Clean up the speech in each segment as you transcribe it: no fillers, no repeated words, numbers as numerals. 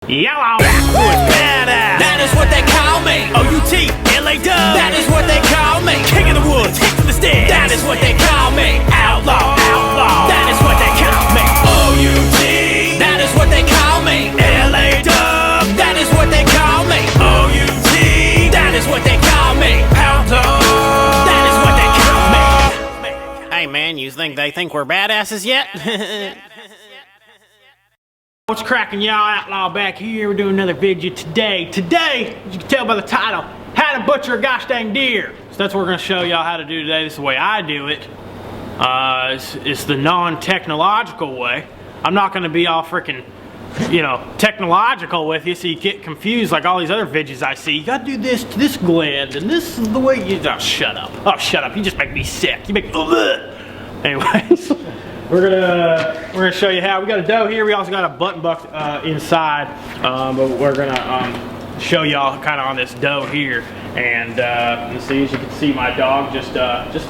Yellow backwoods badass. That is what they call me. O-U-T, L-A-W. That is what they call me. King of the woods, hit from the stairs. That is what they call me. Outlaw, outlaw. That is what they call me. O-U-T, that is what they call me. L-A-W, that is what they call me. O-U-T, that is what they call me. Outlaw, that is what they call me. Hey man, you think they think we're badasses yet? What's cracking, y'all? Outlaw back here. We're doing another video today. Today, as you can tell by the title, how to butcher a gosh dang deer. So that's what we're gonna show y'all how to do today. This is the way I do it. It's the non-technological way. I'm not gonna be all freaking, you know, technological with you so you get confused like all these other videos I see. You gotta do this to this gland, and this is the way you, oh, shut up. Oh, shut up. You just make me sick. You make, ugh. Anyways. We're gonna show you how. We got a doe here. We also got a button buck inside, but we're gonna show y'all kind of on this doe here. And see, as you can see, my dog just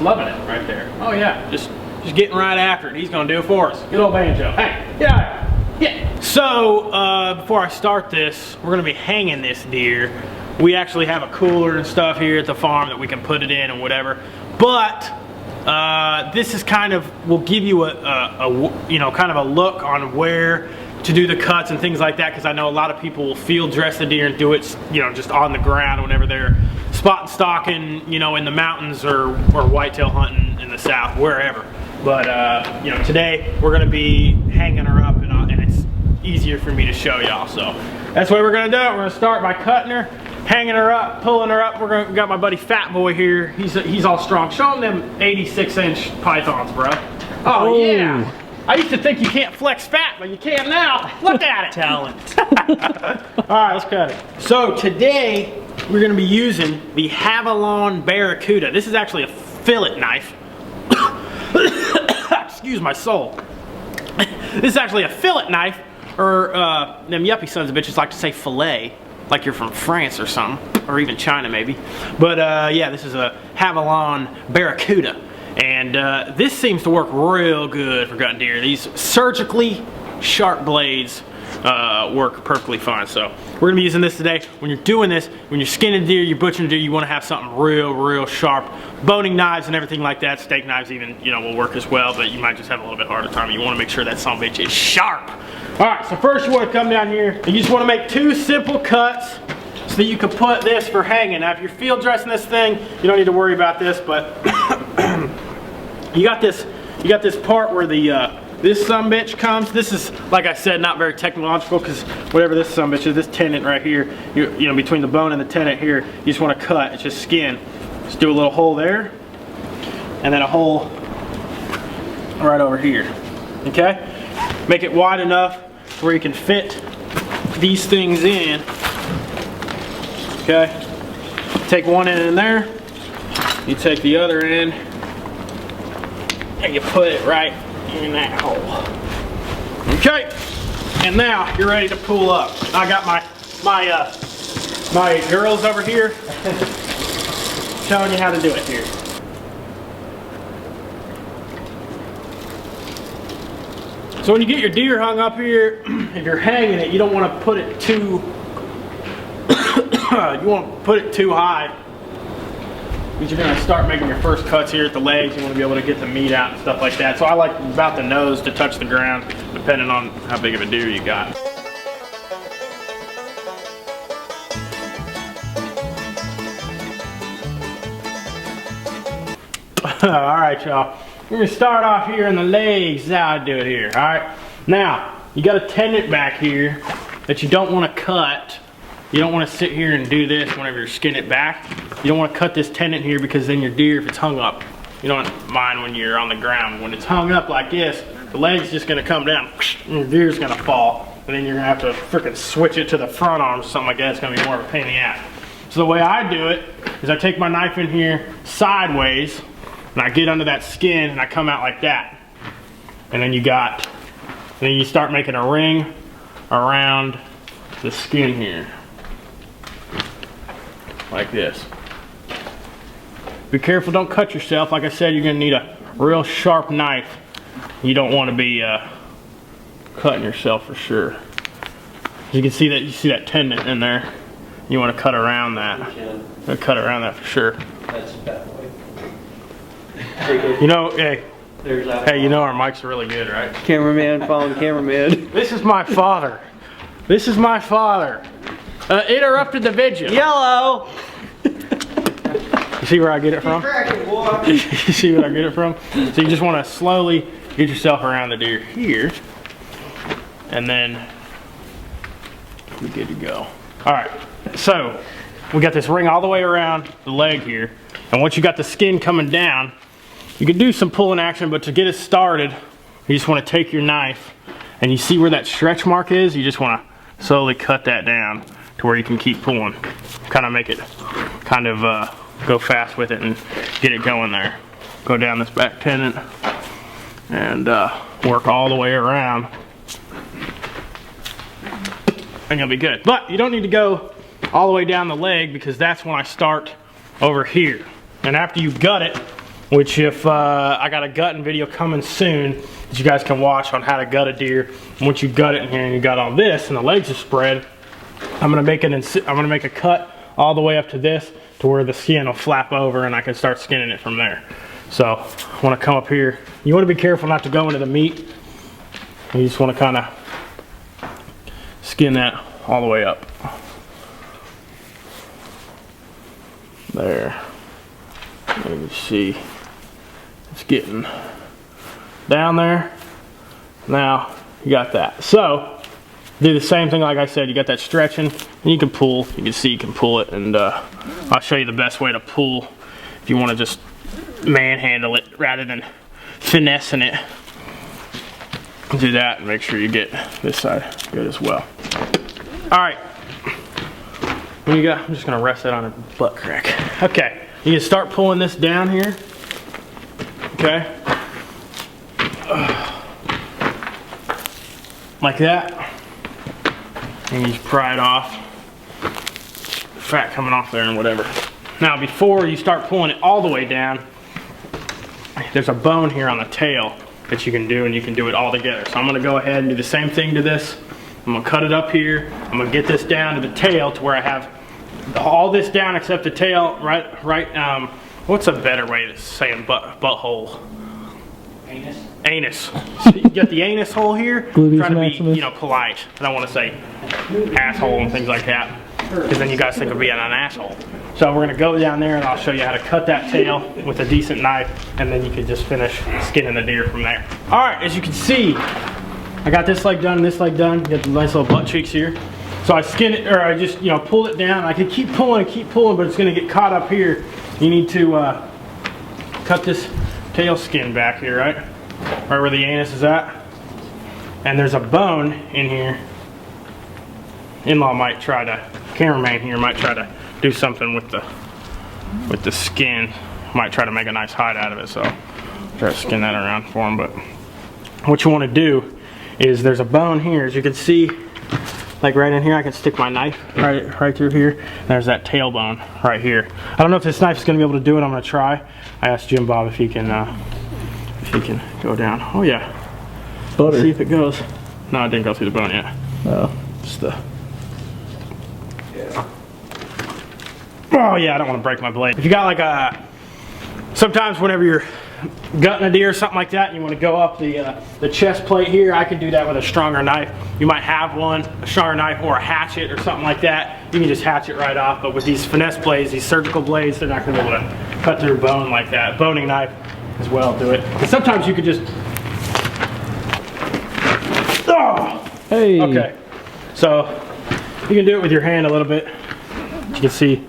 loving it right there. Oh yeah, just getting right after it. He's gonna do it for us. Good old Banjo. Hey, yeah. So before I start this, we're gonna be hanging this deer. We actually have a cooler and stuff here at the farm that we can put it in and whatever. But this is kind of, will give you you know, kind of a look on where to do the cuts and things like that, because I know a lot of people will field dress the deer and do it, you know, just on the ground whenever they're spot and stalking, you know, in the mountains or whitetail hunting in the south, wherever. But you know, today we're gonna be hanging her up, and it's easier for me to show y'all. So that's the way we're gonna do it. We're gonna start by cutting her, hanging her up, pulling her up. We got my buddy Fat Boy here. He's all strong. Show him them 86-inch pythons, bro. Oh yeah. I used to think you can't flex fat, but you can now. Look at it. Talent. All right, let's cut it. So today we're gonna be using the Outlaw Barracuda. This is actually a fillet knife. Excuse my soul. This is actually a fillet knife, or them yuppie sons of bitches like to say fillet, like you're from France or something, or even China maybe. But yeah, this is a Outlaw Barracuda, and this seems to work real good for gutting deer. These surgically sharp blades work perfectly fine. So we're gonna be using this today. When you're doing this, when you're skinning deer, you're butchering deer, you want to have something real sharp. Boning knives and everything like that, steak knives even, you know, will work as well, but you might just have a little bit harder time. You want to make sure that son of a bitch is sharp. All right, so first you want to come down here and you just want to make 2 simple cuts so that you can put this for hanging. Now if you're field dressing this thing, you don't need to worry about this, but you got this part where the this sumbitch comes. This is, like I said, not very technological, because whatever this sumbitch is, this tendon right here, you know, between the bone and the tendon here, you just want to cut. It's just skin. Just do a little hole there, and then a hole right over here. Okay? Make it wide enough where you can fit these things in. Okay? Take one end in there, you take the other end, and you put it right in that hole. Okay? And now you're ready to pull up. I got my girls over here showing you how to do it here. So when you get your deer hung up here, if you're hanging it, you don't want to put it too you won't put it too high, because you're going to start making your first cuts here at the legs. You want to be able to get the meat out and stuff like that. So I like about the nose to touch the ground, depending on how big of a deer you got. All right, y'all. We're gonna start off here in the legs. That's how I do it here. All right. Now you got a tendon back here that you don't want to cut. You don't want to sit here and do this whenever you're skinning it back. You don't want to cut this tendon here, because then your deer, if it's hung up, you don't mind when you're on the ground. When it's hung up like this, the leg's just gonna come down, and the deer's gonna fall, and then you're gonna have to freaking switch it to the front arms or something like that. It's gonna be more of a pain in the ass. So the way I do it is I take my knife in here sideways, and I get under that skin, and I come out like that. And then you start making a ring around the skin here. Like this. Be careful, don't cut yourself. Like I said, you're gonna need a real sharp knife. You don't want to be cutting yourself for sure. As you can see that, you see that tendon in there. You want to cut around that. Cut around that for sure. That's that way. You know, hey, you know our mics are really good, right? Cameraman following cameraman. This is my father. This is my father. Interrupted the video. Yellow. You see where I get it from? You see where I get it from? So you just want to slowly get yourself around the deer here, and then we're good to go. All right, so we got this ring all the way around the leg here, and once you got the skin coming down, you can do some pulling action, but to get it started, you just want to take your knife, and you see where that stretch mark is, you just want to slowly cut that down to where you can keep pulling. Kind of make it, kind of go fast with it and get it going there. Go down this back tendon and work all the way around. And you'll be good. But you don't need to go all the way down the leg, because that's when I start over here. And after you gut it, which if I got a gutting video coming soon that you guys can watch on how to gut a deer. And once you gut it in here and you got all this and the legs are spread, I'm gonna make a cut all the way up to this, to where the skin will flap over and I can start skinning it from there. So I want to come up here. You want to be careful not to go into the meat. You just want to kind of skin that all the way up. There. You can see it's getting down there. Now you got that. So do the same thing like I said. You got that stretching, and you can pull. You can see you can pull it, and I'll show you the best way to pull if you want to just manhandle it rather than finessing it. Do that and make sure you get this side good as well. All right. When you got, I'm just gonna rest that on a butt crack. Okay. You can start pulling this down here. Okay. Like that. And you just pry it off. Fat coming off there and whatever. Now before you start pulling it all the way down, there's a bone here on the tail that you can do, and you can do it all together. So I'm gonna go ahead and do the same thing to this. I'm gonna cut it up here. I'm gonna get this down to the tail to where I have all this down except the tail, right, what's a better way to say butthole? Anus. Anus. So you got the anus hole here. Try to be, you know, polite. I don't want to say asshole and things like that, because then you guys think of being an asshole. So we're gonna go down there, and I'll show you how to cut that tail with a decent knife, and then you can just finish skinning the deer from there. All right, as you can see, I got this leg done and this leg done. You got the nice little butt cheeks here. So I skin it, or I just, you know, pull it down. I can keep pulling, but it's gonna get caught up here. You need to cut this tail skin back here, right where the anus is at. And there's a bone in here. In-law might try to, cameraman here might try to do something with the skin. Might try to make a nice hide out of it, so I'll try to skin that around for him. But what you want to do is, there's a bone here, as you can see, like right in here. I can stick my knife right through here. There's that tailbone right here. I don't know if this knife is going to be able to do it. I'm going to try. I asked Jim Bob if he can go down. Oh yeah. Butter. Let's see if it goes. No, it didn't go through the bone yet. Oh. Just the. Yeah. Oh yeah, I don't want to break my blade. If you got like a, sometimes whenever you're gutting a deer or something like that, and you want to go up the chest plate here, I can do that with a stronger knife. You might have one, a stronger knife, or a hatchet or something like that. You can just hatch it right off. But with these finesse blades, these surgical blades, they're not going to be able to cut through bone like that. Boning knife as well do it. And sometimes you could just. Oh. Hey. Okay. So you can do it with your hand a little bit. You can see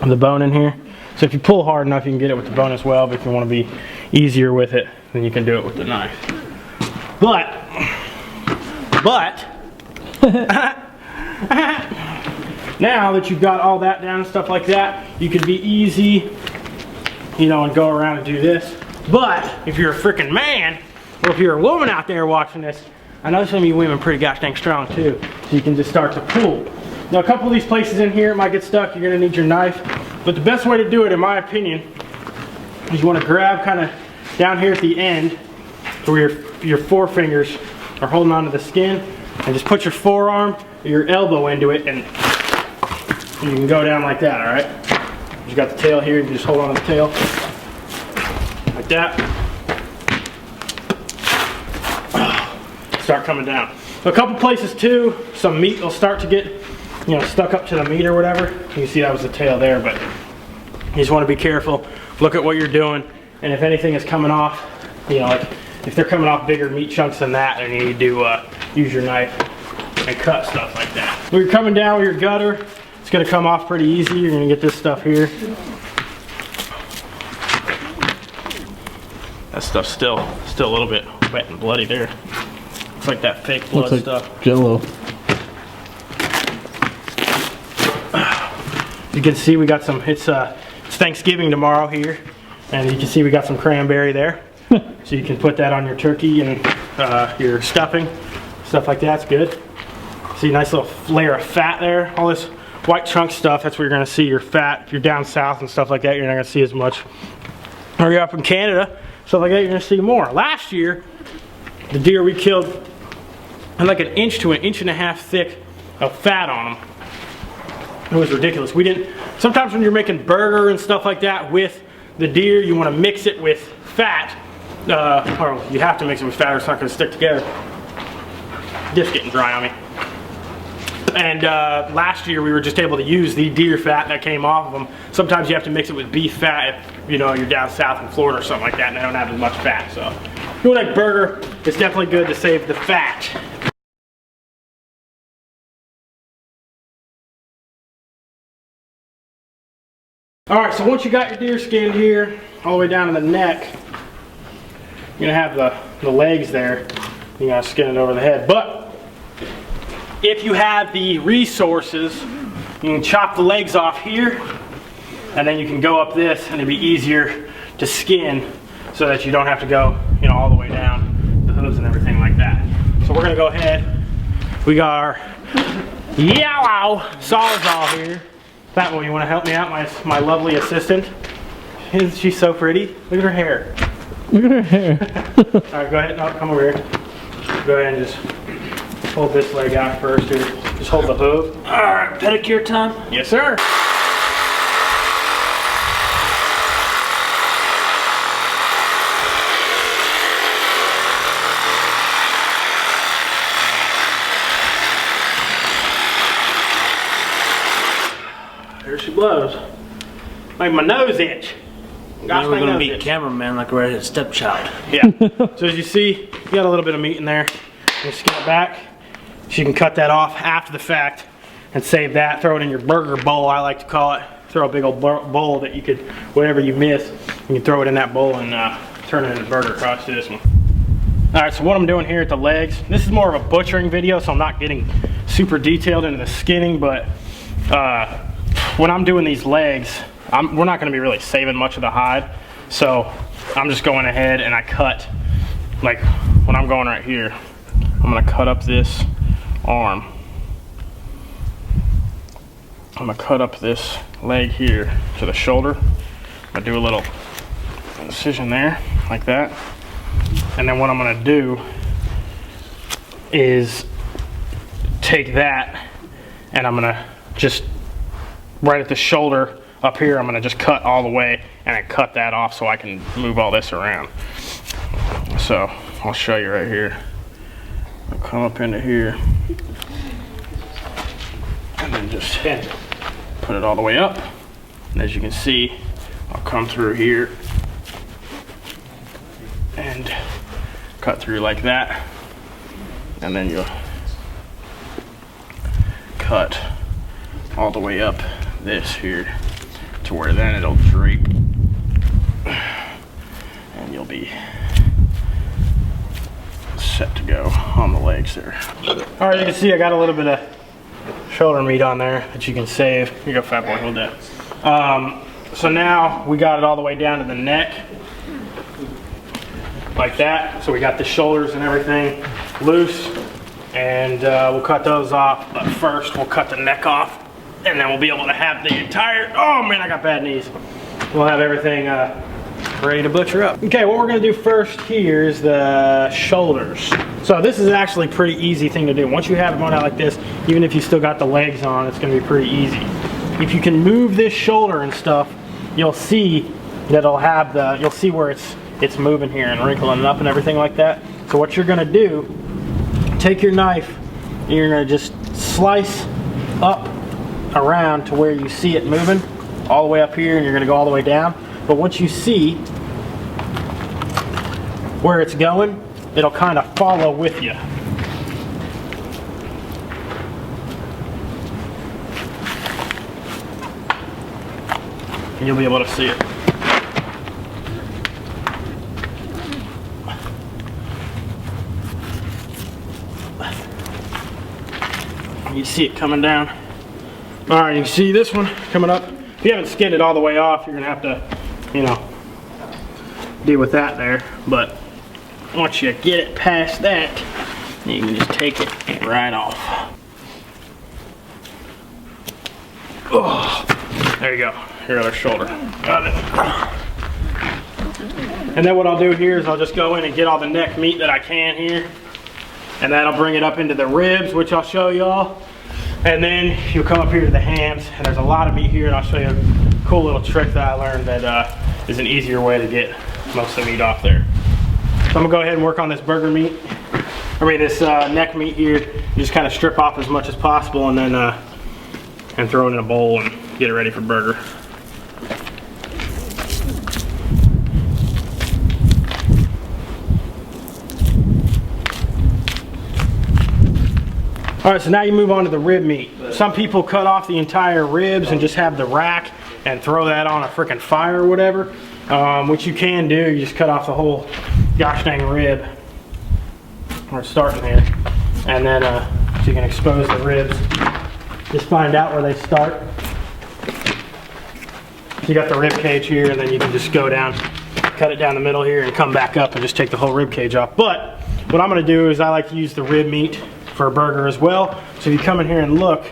the bone in here. So if you pull hard enough, you can get it with the bone as well. But if you want to be easier with it, then you can do it with the knife. But now that you've got all that down and stuff like that, you can be easy, you know, and go around and do this. But if you're a freaking man, or if you're a woman out there watching this, I know some of you women are pretty gosh dang strong too, so you can just start to pull. Now a couple of these places in here, it might get stuck. You're gonna need your knife. But the best way to do it, in my opinion, is you want to grab kind of down here at the end, where your forefingers are holding onto the skin. And just put your forearm or your elbow into it, and you can go down like that, all right? You got the tail here, you just hold on to the tail. Like that. Start coming down. A couple places too, some meat will start to get, stuck up to the meat or whatever. You can see that was the tail there, but you just want to be careful. Look at what you're doing, and if anything is coming off, like if they're coming off bigger meat chunks than that, then you need to use your knife and cut stuff like that. When you're coming down with your gutter, it's going to come off pretty easy. You're going to get this stuff here. That stuff's still a little bit wet and bloody there. Looks like that fake blood Looks like stuff. Jello. You can see we got some, it's Thanksgiving tomorrow here, and you can see we got some cranberry there. So you can put that on your turkey and your stuffing, stuff like that's good. See, nice little layer of fat there. All this white chunk stuff, that's where you're gonna see your fat. If you're down south and stuff like that, you're not gonna see as much. Or you're up in Canada, stuff like that, you're gonna see more. Last year, the deer we killed had like an inch to an inch and a half thick of fat on them. It was ridiculous. We didn't, sometimes when you're making burger and stuff like that with the deer, you wanna mix it with fat. Or you have to mix it with fat or it's not gonna stick together. Just getting dry on me. And last year we were just able to use the deer fat that came off of them. Sometimes you have to mix it with beef fat if you're down south in Florida or something like that and they don't have as much fat. So if you want a burger, it's definitely good to save the fat. All right, so once you got your deer skinned here, all the way down to the neck, you're gonna have the legs there. You gotta skin it over the head. But if you have the resources, you can chop the legs off here, and then you can go up this, and it'd be easier to skin so that you don't have to go, all the way down the hooves and everything like that. So we're gonna go ahead. We got our yellow sawzall here. That one, you wanna help me out, my lovely assistant? Isn't she so pretty? Look at her hair. Look at her hair. All right, go ahead. No, come over here. Go ahead and just hold this leg out first here. Just hold the hoof. All right, pedicure time. Yes, sir. There she blows. Make my nose itch. Now we're gonna be cameraman like we're at stepchild. Yeah. So as you see, you got a little bit of meat in there. You skin it back. So you can cut that off after the fact and save that. Throw it in your burger bowl, I like to call it. Throw a big old bowl that you could, whatever you miss, you can throw it in that bowl and turn it into burger across to this one. All right, so what I'm doing here at the legs, this is more of a butchering video, so I'm not getting super detailed into the skinning, but when I'm doing these legs, we're not gonna be really saving much of the hide. So I'm just going ahead and I cut, like when I'm going right here, I'm gonna cut up this arm. I'm gonna cut up this leg here to the shoulder. I'm gonna do a little incision there, like that. And then what I'm gonna do is take that and I'm gonna just, right at the shoulder up here, I'm gonna just cut all the way and I cut that off so I can move all this around. So I'll show you right here. I'll come up into here and then just put it all the way up. And as you can see, I'll come through here and cut through like that. And then you'll cut all the way up this here to where then it'll drape and you'll be set to go on the legs there. All right, you can see I got a little bit of shoulder meat on there that you can save. Here you go, fat boy, hold that. So now we got it all the way down to the neck, like that. So we got the shoulders and everything loose, and we'll cut those off, but first we'll cut the neck off, and then we'll be able to have the entire, oh man, I got bad knees. We'll have everything ready to butcher up. Okay, what we're gonna do first here is the shoulders. So this is actually a pretty easy thing to do. Once you have it going out like this, even if you still got the legs on, it's gonna be pretty easy. If you can move this shoulder and stuff, you'll see that it'll have the, you'll see where it's moving here and wrinkling up and everything like that. So what you're gonna do, take your knife, and you're gonna just slice up around to where you see it moving, all the way up here, and you're gonna go all the way down. But once you see where it's going, it'll kind of follow with you. And you'll be able to see it. You see it coming down. All right, you can see this one coming up. If you haven't skinned it all the way off, you're gonna have to, you know, deal with that there. But once you get it past that, you can just take it right off. Oh, there you go. Your other shoulder. Got it. And then what I'll do here is I'll just go in and get all the neck meat that I can here. And that'll bring it up into the ribs, which I'll show y'all. And then you'll come up here to the hams, and there's a lot of meat here, and I'll show you a cool little trick that I learned that is an easier way to get most of the meat off there. So I'm gonna go ahead and work on this burger meat. This neck meat here. Just kind of strip off as much as possible, and then and throw it in a bowl and get it ready for burger. All right, so now you move on to the rib meat. Some people cut off the entire ribs and just have the rack and throw that on a freaking fire or whatever. Which you can do, you just cut off the whole gosh dang rib. We're starting here. And then so you can expose the ribs. Just find out where they start. You got the rib cage here, and then you can just go down, cut it down the middle here and come back up and just take the whole rib cage off. But what I'm gonna do is I like to use the rib meat for a burger as well. So if you come in here and look,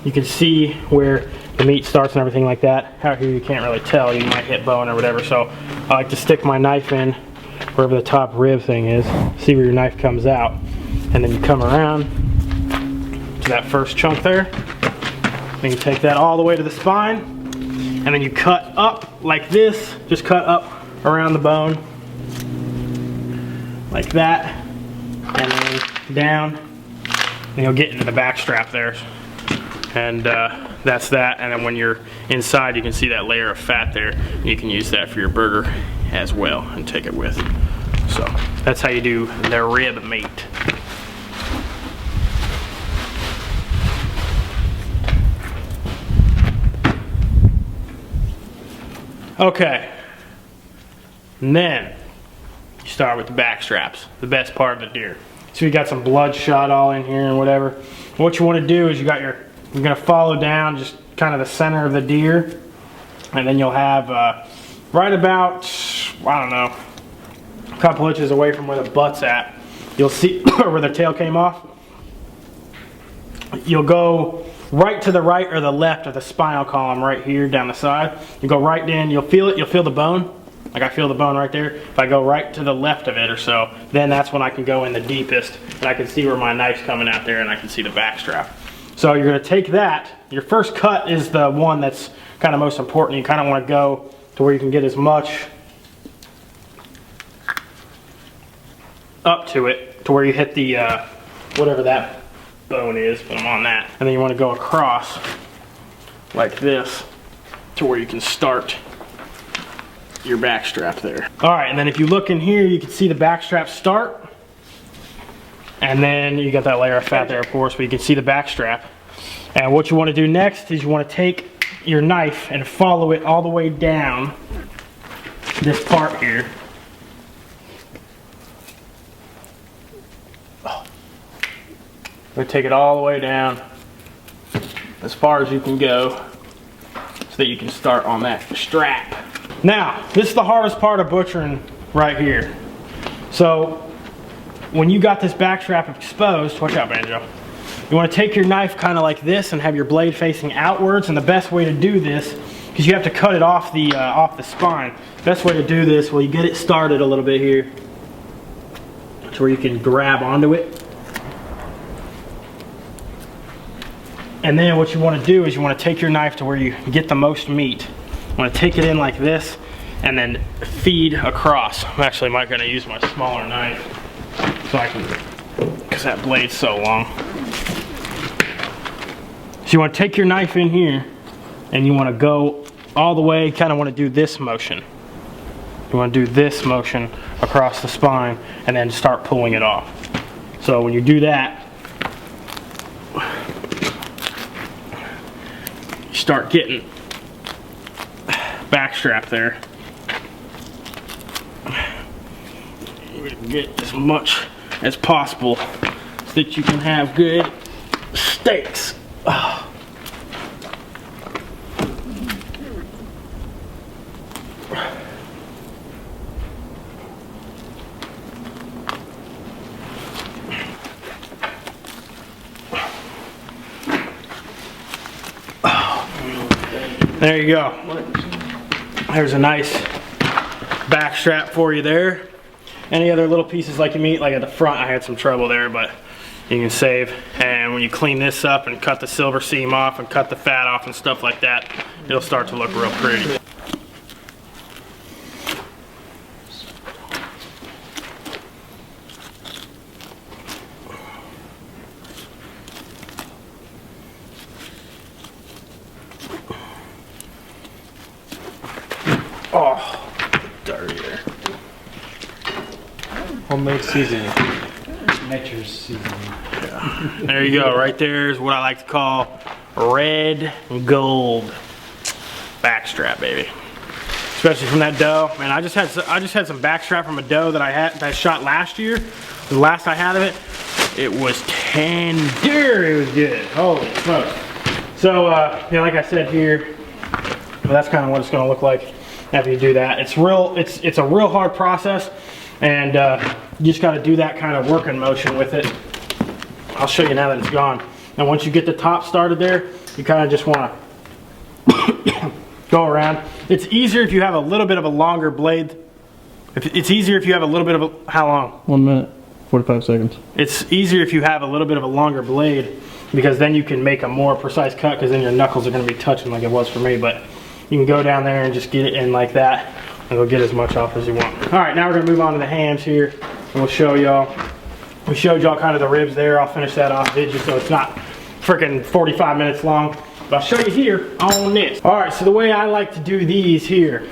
you can see where the meat starts and everything like that. Out here you can't really tell, you might hit bone or whatever. So I like to stick my knife in wherever the top rib thing is, see where your knife comes out, and then you come around to that first chunk there. Then you take that all the way to the spine, and then you cut up like this, just cut up around the bone like that, and then down. And you'll get into the back strap there, and that's that. And then when you're inside, you can see that layer of fat there. You can use that for your burger as well and take it with. So that's how you do the rib meat. Okay, and then you start with the back straps, the best part of the deer. So you got some bloodshot all in here and whatever. What you want to do is you're gonna follow down just kind of the center of the deer, and then you'll have right about, I don't know, a couple inches away from where the butt's at. You'll see where the tail came off. You'll go right to the right or the left of the spinal column right here down the side. You go right in, you'll feel it, you'll feel the bone. Like I feel the bone right there. If I go right to the left of it or so, then that's when I can go in the deepest, and I can see where my knife's coming out there, and I can see the back strap. So you're gonna take that. Your first cut is the one that's kind of most important. You kind of want to go to where you can get as much up to it, to where you hit the, whatever that bone is, but I'm on that. And then you want to go across like this to where you can start your back strap there. All right, and then if you look in here, you can see the back strap start, and then you got that layer of fat there, of course, but you can see the back strap. And what you want to do next is you want to take your knife and follow it all the way down this part here. Take it all the way down as far as you can go so that you can start on that strap. Now, this is the hardest part of butchering right here. So when you got this back strap exposed, watch out, Banjo. You want to take your knife kind of like this and have your blade facing outwards, and the best way to do this, because you have to cut it off the spine. Best way to do this, well, you get it started a little bit here. to where you can grab onto it. And then what you want to do is you want to take your knife to where you get the most meat. You want to take it in like this and then feed across. I'm actually going to use my smaller knife so I can, because that blade's so long. So you want to take your knife in here and you want to go all the way, kind of want to do this motion. You want to do this motion across the spine and then start pulling it off. So when you do that, you start getting backstrap there. You get as much as possible so that you can have good steaks. Oh. There you go. There's a nice back strap for you there. Any other little pieces like you meat, like at the front I had some trouble there, but you can save. And when you clean this up and cut the silver seam off and cut the fat off and stuff like that, it'll start to look real pretty. Oh, dirty there. Homemade seasoning. Nature's seasoning. Yeah. There you go. Right there is what I like to call red gold backstrap, baby. Especially from that doe. Man, I just had some backstrap from a doe that I shot last year. The last I had of it, it was tender. It was good. Holy smokes. So, you know, like I said here, well, that's kind of what it's going to look like after you do that. It's a real hard process, and you just got to do that kind of working motion with it. I'll show you now that it's gone. And once you get the top started there, you kind of just want to go around. It's easier if you have a little bit of a longer blade. It's easier if you have a little bit of a, how long? 1 minute, 45 seconds. It's easier if you have a little bit of a longer blade, because then you can make a more precise cut, because then your knuckles are going to be touching like it was for me. But you can go down there and just get it in like that, and we'll get as much off as you want. All right, now we're gonna move on to the hams here, and we'll show y'all. We showed y'all kind of the ribs there. I'll finish that off video so it's not freaking 45 minutes long. But I'll show you here on this. All right, so the way I like to do these here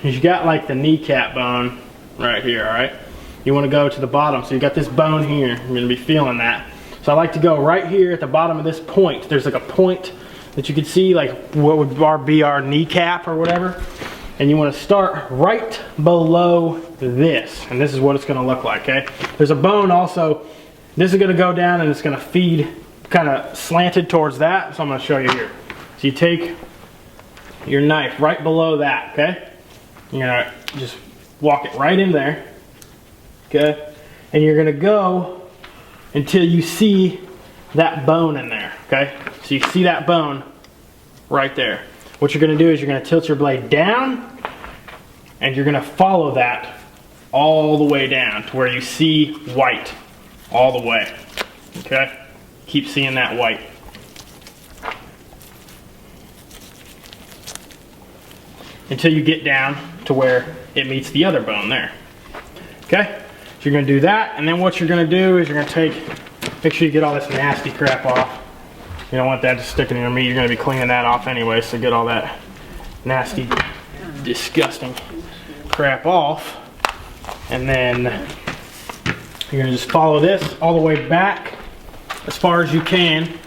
is you got like the kneecap bone right here, all right? You wanna go to the bottom, so you got this bone here. You're gonna be feeling that. So I like to go right here at the bottom of this point. There's like a point that you can see, like what would be our kneecap or whatever. And you want to start right below this. And this is what it's going to look like, okay? There's a bone also. This is going to go down and it's going to feed kind of slanted towards that. So I'm going to show you here. So you take your knife right below that, okay? You're going to just walk it right in there, okay? And you're going to go until you see that bone in there, okay? So you see that bone right there. What you're gonna do is you're gonna tilt your blade down, and you're gonna follow that all the way down to where you see white all the way, okay? Keep seeing that white. Until you get down to where it meets the other bone there, okay? So you're gonna do that, and then what you're gonna do is you're gonna make sure you get all this nasty crap off. You don't want that just sticking in your meat. You're going to be cleaning that off anyway, so get all that nasty, disgusting crap off. And then you're going to just follow this all the way back as far as you can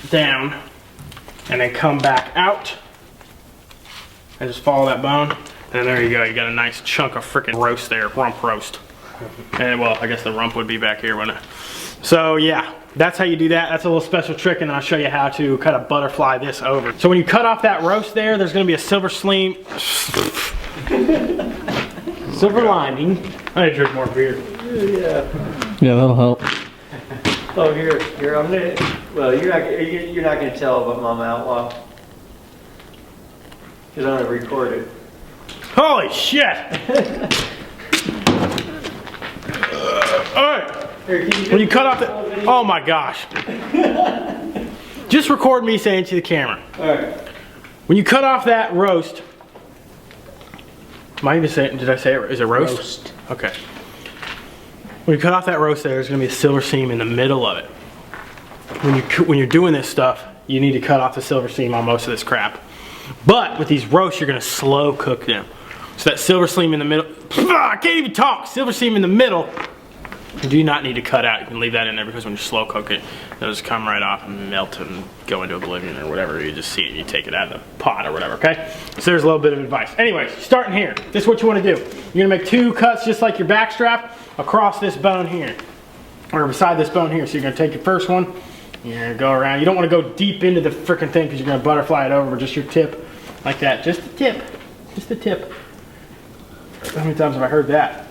down, and then come back out and just follow that bone. And there you go. You got a nice chunk of freaking roast there, rump roast. And well, I guess the rump would be back here, wouldn't it? So yeah, that's how you do that. That's a little special trick, and then I'll show you how to kind of butterfly this over. So when you cut off that roast there, there's gonna be a silver seam. Silver lining. I need to drink more beer. Yeah, that'll help. Oh, here, I'm gonna. Well, you're not gonna tell about Mama Outlaw, because I'm gonna record it. Holy shit! Alright. When you cut off the... Oh my gosh. Just record me saying to the camera. Alright. When you cut off that roast... Am I even saying... Did I say it? Is it roast? Okay. When you cut off that roast there's going to be a silver seam in the middle of it. When you're doing this stuff, you need to cut off the silver seam on most of this crap. But with these roasts, you're going to slow cook them. So that silver seam in the middle... I can't even talk! Silver seam in the middle... You do not need to cut out. You can leave that in there because when you slow cook it, it'll just come right off and melt and go into oblivion or whatever. You just see it and you take it out of the pot or whatever, okay? So there's a little bit of advice. Anyways, starting here. This is what you want to do. You're going to make 2 cuts just like your back strap across this bone here. Or beside this bone here. So you're going to take your first one. You're going to go around. You don't want to go deep into the freaking thing because you're going to butterfly it over. Just your tip like that. Just the tip. Just the tip. How many times have I heard that?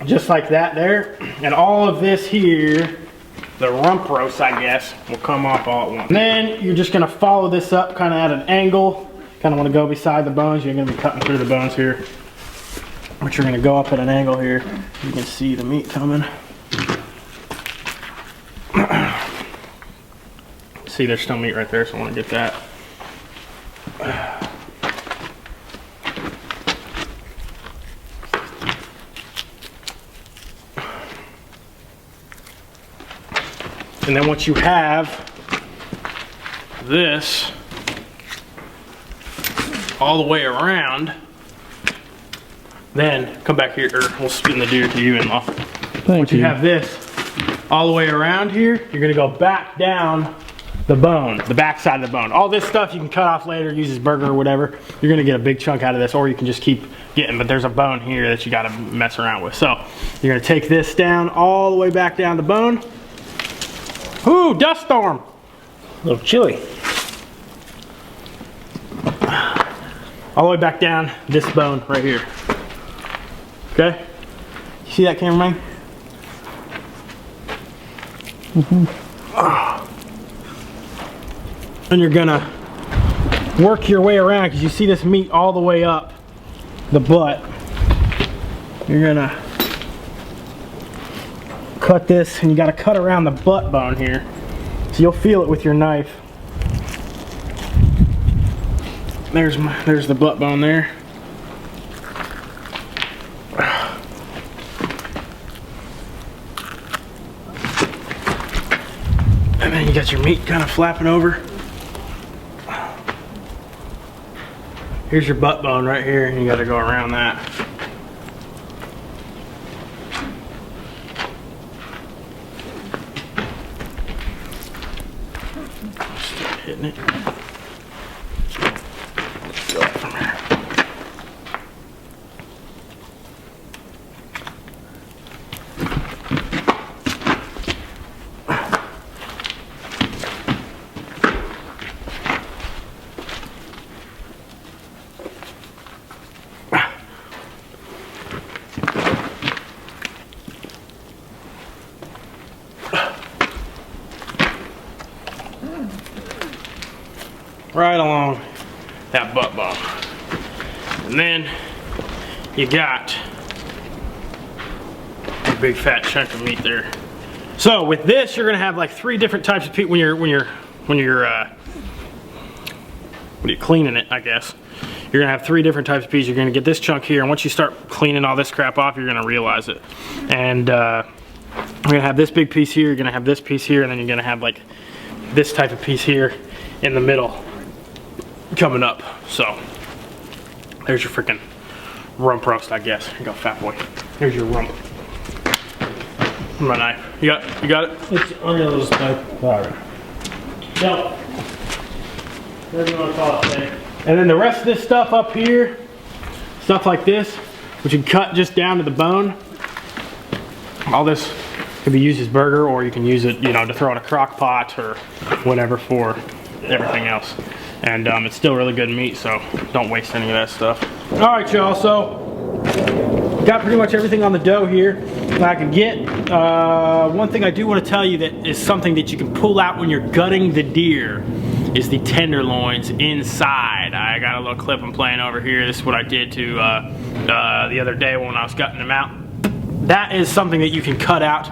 Just like that there, and all of this here, the rump roast I guess, will come off all at once. And then you're just gonna follow this up kind of at an angle. Kind of want to go beside the bones. You're gonna be cutting through the bones here, but you're gonna go up at an angle here. You can see the meat coming. See, there's still meat right there, so I want to get that. And then once you have this all the way around, then come back here, or we'll spin the deer to you, in-law. Once you have this all the way around here, you're gonna go back down the bone, the back side of the bone. All this stuff you can cut off later, use as burger or whatever. You're gonna get a big chunk out of this, or you can just keep getting, but there's a bone here that you gotta mess around with. So you're gonna take this down all the way back down the bone. Ooh, dust storm. A little chilly. All the way back down this bone right here. Okay? You see that, cameraman? And you're gonna work your way around because you see this meat all the way up the butt. You're gonna cut this, and you gotta cut around the butt bone here. So you'll feel it with your knife. There's the butt bone there. And then you got your meat kind of flapping over. Here's your butt bone right here, and you gotta go around that. Start hitting it. Go up from here. Right along that butt bone. And then you got a big fat chunk of meat there. So with this, you're gonna have like 3 different types of meat when you're cleaning it, I guess. You're gonna have 3 different types of pieces. You're gonna get this chunk here, and once you start cleaning all this crap off, you're gonna realize it. And you're gonna have this big piece here, you're gonna have this piece here, and then you're gonna have like this type of piece here in the middle coming up. So there's your freaking rump roast, I guess. Here you go, fat boy. Here's your rump. My knife. You got it? It's under those knife. Alright. No. Whatever you want to call it, man. And then the rest of this stuff up here, stuff like this, which you can cut just down to the bone. All this can be used as burger, or you can use it, you know, to throw in a crock pot or whatever for everything else. And it's still really good meat, so don't waste any of that stuff. All right, y'all, so got pretty much everything on the dough here. I could get. One thing I do want to tell you that is something that you can pull out when you're gutting the deer is the tenderloins inside. I got a little clip I'm playing over here. This is what I did to the other day when I was gutting them out. That is something that you can cut out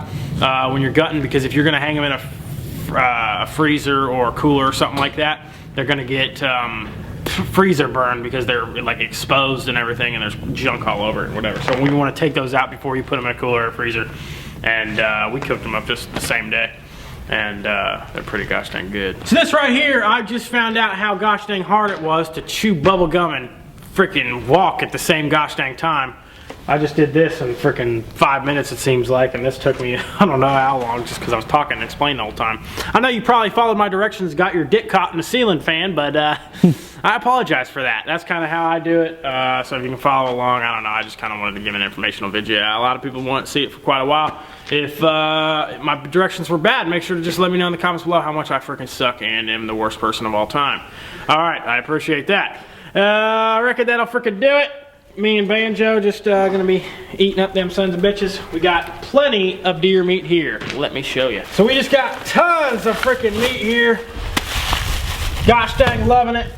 when you're gutting, because if you're going to hang them in a freezer or a cooler or something like that, they're going to get freezer burn because they're like exposed and everything, and there's junk all over it and whatever. So we want to take those out before you put them in a cooler or a freezer. And we cooked them up just the same day, and they're pretty gosh dang good. So this right here, I just found out how gosh dang hard it was to chew bubble gum and freaking walk at the same gosh dang time. I just did this in freaking 5 minutes, it seems like, and this took me, I don't know how long, just because I was talking and explaining the whole time. I know you probably followed my directions, got your dick caught in the ceiling fan, but I apologize for that. That's kind of how I do it, so if you can follow along, I don't know, I just kind of wanted to give an informational video. A lot of people want to see it for quite a while. If my directions were bad, make sure to just let me know in the comments below how much I freaking suck and am the worst person of all time. Alright, I appreciate that. I reckon that'll freaking do it. Me and Banjo just gonna be eating up them sons of bitches. We got plenty of deer meat here. Let me show you. So we just got tons of freaking meat here. Gosh dang loving it.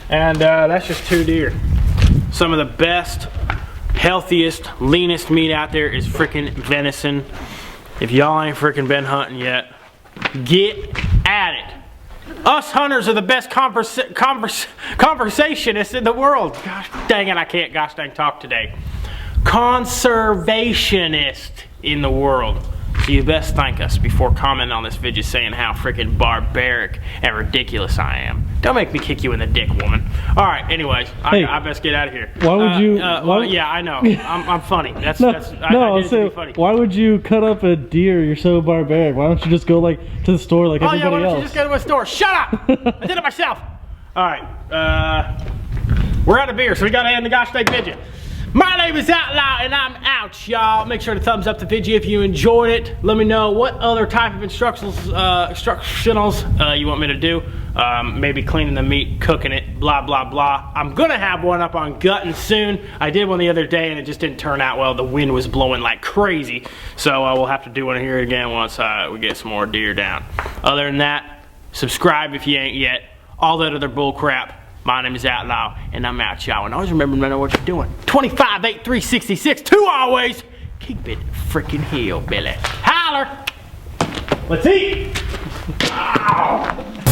And that's just 2 deer. Some of the best, healthiest, leanest meat out there is freaking venison. If y'all ain't freaking been hunting yet, get at it. Us hunters are the best conversationists in the world. Gosh dang it, I can't gosh dang talk today. Conservationist in the world. So you best thank us before commenting on this video saying how freaking barbaric and ridiculous I am. Don't make me kick you in the dick, woman. Alright, anyways, hey, I best get out of here. Why would you... well, yeah, I know. I'm funny. I did it to be funny. Why would you cut up a deer? You're so barbaric. Why don't you just go like to the store like everybody else? Oh yeah, why don't you just go to a store? Shut up! I did it myself. Alright, we're out of beer, so we gotta end the gosh dang video. My name is Outlaw, and I'm out, y'all. Make sure to thumbs up the video if you enjoyed it. Let me know what other type of instructionals you want me to do. Maybe cleaning the meat, cooking it, blah, blah, blah. I'm gonna have one up on gutting soon. I did one the other day, and it just didn't turn out well. The wind was blowing like crazy. So we'll have to do one here again once we get some more deer down. Other than that, subscribe if you ain't yet. All that other bull crap. My name is Outlaw, and I'm out, y'all. And always remember to know what you're doing. 25, 8, 3, 66, 2 always. Keep it freaking hillbilly. Holler! Let's eat!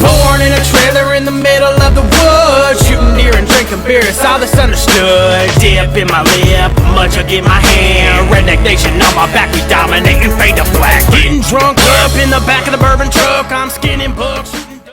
Born in a trailer in the middle of the woods, shooting deer and drinking beer, it's all that's understood. Dip in my lip, much I get my hand. Redneck nation on my back, we dominating, fade to black. Getting drunk up in the back of the bourbon truck, I'm skinning books.